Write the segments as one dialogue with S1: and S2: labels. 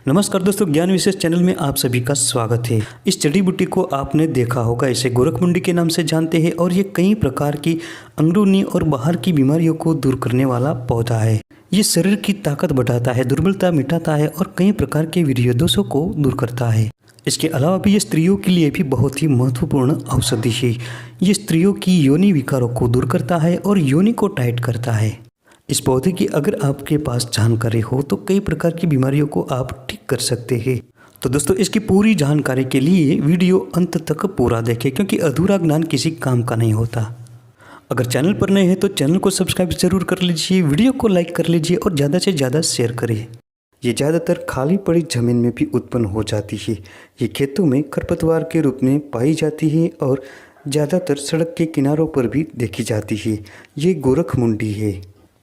S1: नमस्कार दोस्तों, ज्ञान विशेष चैनल में आप सभी का स्वागत है। इस जड़ी बूटी को आपने देखा होगा, इसे गोरखमुंडी के नाम से जानते हैं और ये कई प्रकार की अंदरूनी और बाहर की बीमारियों को दूर करने वाला पौधा है। ये शरीर की ताकत बढ़ाता है, दुर्बलता मिटाता है और कई प्रकार के वीर्य दोषों को दूर करता है। इसके अलावा भी ये स्त्रियों के लिए भी बहुत ही महत्वपूर्ण औषधि है। ये स्त्रियों की योनि विकारों को दूर करता है और योनि को टाइट करता है। इस पौधे की अगर आपके पास जानकारी हो तो कई प्रकार की बीमारियों को आप ठीक कर सकते हैं। तो दोस्तों, इसकी पूरी जानकारी के लिए वीडियो अंत तक पूरा देखें, क्योंकि अधूरा ज्ञान किसी काम का नहीं होता। अगर चैनल पर नए हैं तो चैनल को सब्सक्राइब जरूर कर लीजिए, वीडियो को लाइक कर लीजिए और ज़्यादा से ज़्यादा शेयर करें। ये ज़्यादातर खाली पड़ी जमीन में भी उत्पन्न हो जाती है। ये खेतों में खरपतवार के रूप में पाई जाती है और ज़्यादातर सड़क के किनारों पर भी देखी जाती है। ये गोरखमुंडी है।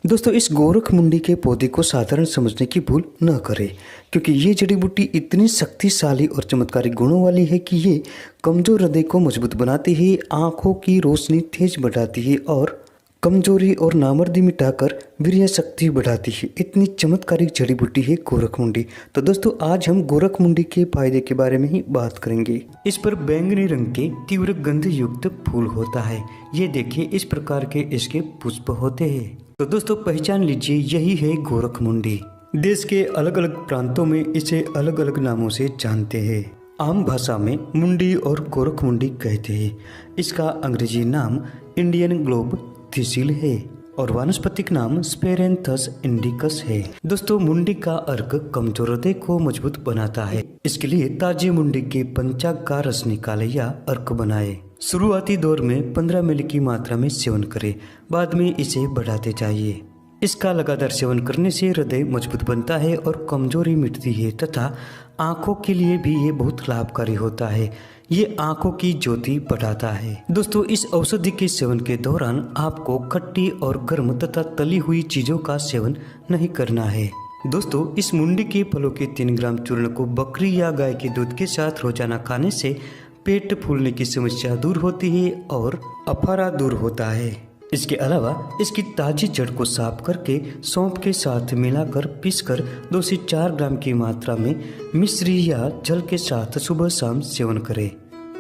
S1: दोस्तों, इस गोरखमुंडी के पौधे को साधारण समझने की भूल न करें, क्योंकि ये जड़ी बूटी इतनी शक्तिशाली और चमत्कारी गुणों वाली है कि ये कमजोर हृदय को मजबूत बनाती है, आँखों की रोशनी तेज बढ़ाती है और कमजोरी और नामर्दी मिटाकर वीर्य शक्ति बढ़ाती है। इतनी चमत्कारिक जड़ी बूटी है गोरखमुंडी। तो दोस्तों, आज हम गोरखमुंडी के फायदे के बारे में ही बात करेंगे। इस पर बैंगनी रंग के तीव्र गंध युक्त फूल होता है। ये देखिए, इस प्रकार के इसके पुष्प होते हैं। तो दोस्तों, पहचान लीजिए, यही है गोरखमुंडी। देश के अलग अलग प्रांतों में इसे अलग अलग नामों से जानते हैं। आम भाषा में मुंडी और गोरखमुंडी कहते हैं। इसका अंग्रेजी नाम इंडियन ग्लोब थिसिल है और वानस्पतिक नाम स्पेरेंथस इंडिकस है। दोस्तों, मुंडी का अर्क कमजोर हृदय को मजबूत बनाता है। इसके लिए ताजे मुंडी के पंचांग का रस निकाले या अर्क बनाए। शुरुआती दौर में 15 मिली की मात्रा में सेवन करें, बाद में इसे बढ़ाते जाइए। इसका लगातार सेवन करने से हृदय मजबूत बनता है और कमजोरी मिटती है तथा आंखों के लिए भी ये बहुत लाभकारी होता है। ये आंखों की ज्योति बढ़ाता है। दोस्तों, इस औषधि के सेवन के दौरान आपको खट्टी और गर्म तथा तली हुई चीजों का सेवन नहीं करना है। दोस्तों, इस मुंडी के फलों के 3 ग्राम चूर्ण को बकरी या गाय के दूध के साथ रोजाना खाने से पेट फूलने की समस्या दूर होती है और अफारा दूर होता है। इसके अलावा इसकी ताजी जड़ को साफ करके सौंफ के साथ मिलाकर पीसकर 2 से 4 ग्राम की मात्रा में मिश्री या जल के साथ सुबह शाम सेवन करें।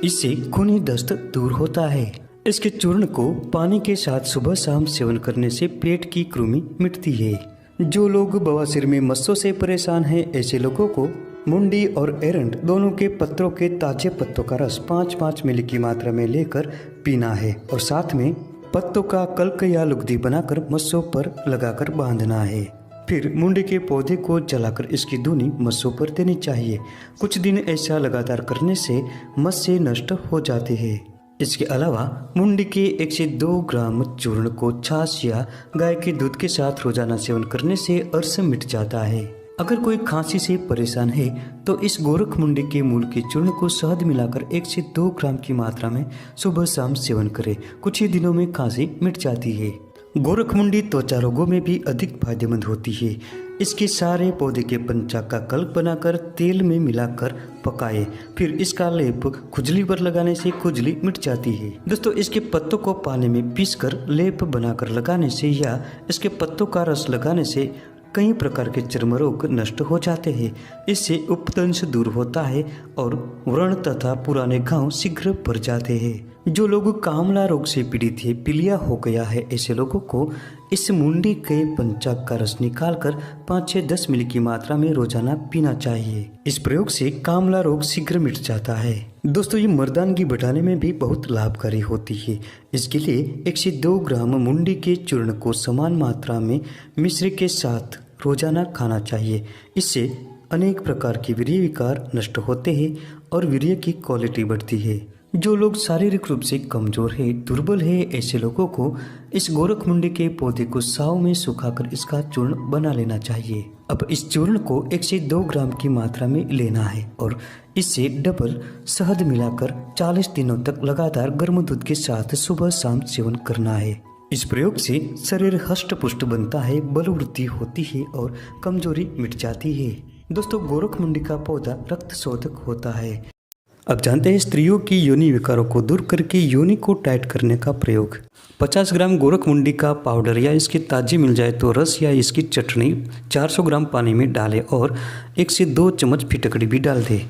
S1: इससे खूनी दस्त दूर होता है। इसके चूर्ण को पानी के साथ सुबह शाम सेवन करने से पेट की कृमि मिटती है। जो लोग बवासीर में मस्सों से परेशान हैं, ऐसे लोगों को मुंडी और एरंड दोनों के पत्तों के ताजे पत्तों का रस 5-5 मिली की मात्रा में लेकर पीना है और साथ में पत्तों का कल्क या लुगदी बनाकर मस्सों पर लगाकर बांधना है। फिर मुंडी के पौधे को जलाकर इसकी धुनी मस्सों पर देनी चाहिए। कुछ दिन ऐसा लगातार करने से मस्से नष्ट हो जाते हैं। इसके अलावा मुंडी के 1 से 2 ग्राम चूर्ण को छाछ या गाय के दूध के साथ रोजाना सेवन करने से अर्श मिट जाता है। अगर कोई खांसी से परेशान है तो इस गोरखमुंडी के मूल के चूर्ण को शहद मिलाकर 1 से 2 ग्राम की मात्रा में सुबह शाम सेवन करें। कुछ ही दिनों में खांसी मिट जाती है। गोरखमुंडी त्वचा रोगों में भी अधिक फायदेमंद होती है। इसके सारे पौधे के पंचांग का कल्प बनाकर तेल में मिलाकर पकाए, फिर इसका लेप खुजली पर लगाने से खुजली मिट जाती है। दोस्तों, इसके पत्तों को पानी में पीसकर लेप बनाकर लगाने से या इसके पत्तों का रस लगाने से कई प्रकार के चर्म रोग नष्ट हो जाते हैं। इससे उपदंश दूर होता है और व्रण तथा पुराने घाव शीघ्र भर जाते हैं। जो लोग कामला रोग से पीड़ित है, पीलिया हो गया है, ऐसे लोगों को इस मुंडी के पंचांग का रस निकालकर 5 से 10 मिली की मात्रा में रोजाना पीना चाहिए। इस प्रयोग से कामला रोग शीघ्र मिट जाता है। दोस्तों, ये मर्दानगी बढ़ाने में भी बहुत लाभकारी होती है। इसके लिए 1 से 2 ग्राम मुंडी के चूर्ण को समान मात्रा में मिश्री के साथ रोजाना खाना चाहिए। इससे अनेक प्रकार के वीर्य विकार नष्ट होते हैं और वीर्य की क्वालिटी बढ़ती है। जो लोग शारीरिक रूप से कमजोर है, दुर्बल है, ऐसे लोगों को इस गोरखमुंडी के पौधे को साव में सुखाकर इसका चूर्ण बना लेना चाहिए। अब इस चूर्ण को 1 से 2 ग्राम की मात्रा में लेना है और इससे डबल शहद मिलाकर 40 दिनों तक लगातार गर्म दूध के साथ सुबह शाम सेवन करना है। इस प्रयोग से शरीर हष्ट पुष्ट बनता है, बल वृद्धि होती है और कमजोरी मिट जाती है। दोस्तों, गोरखमुंडी का पौधा रक्त शोधक होता है। अब जानते हैं स्त्रियों की योनि विकारों को दूर करके योनि को टाइट करने का प्रयोग। 50 ग्राम गोरखमुंडी का पाउडर या इसकी ताज़ी मिल जाए तो रस या इसकी चटनी 400 ग्राम पानी में डालें और 1 से 2 चम्मच फिटकड़ी भी डाल दें।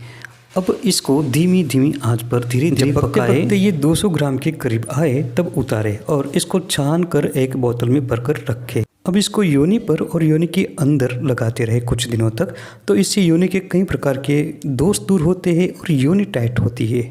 S1: अब इसको धीमी धीमी आंच पर धीरे धीरे पकाएं। ये 200 ग्राम के करीब आए तब उतारें और इसको छान कर एक बोतल में भरकर रखें। अब इसको योनि पर और योनि के अंदर लगाते रहे कुछ दिनों तक, तो इससे योनि के कई प्रकार के दोष दूर होते हैं और योनि टाइट होती है।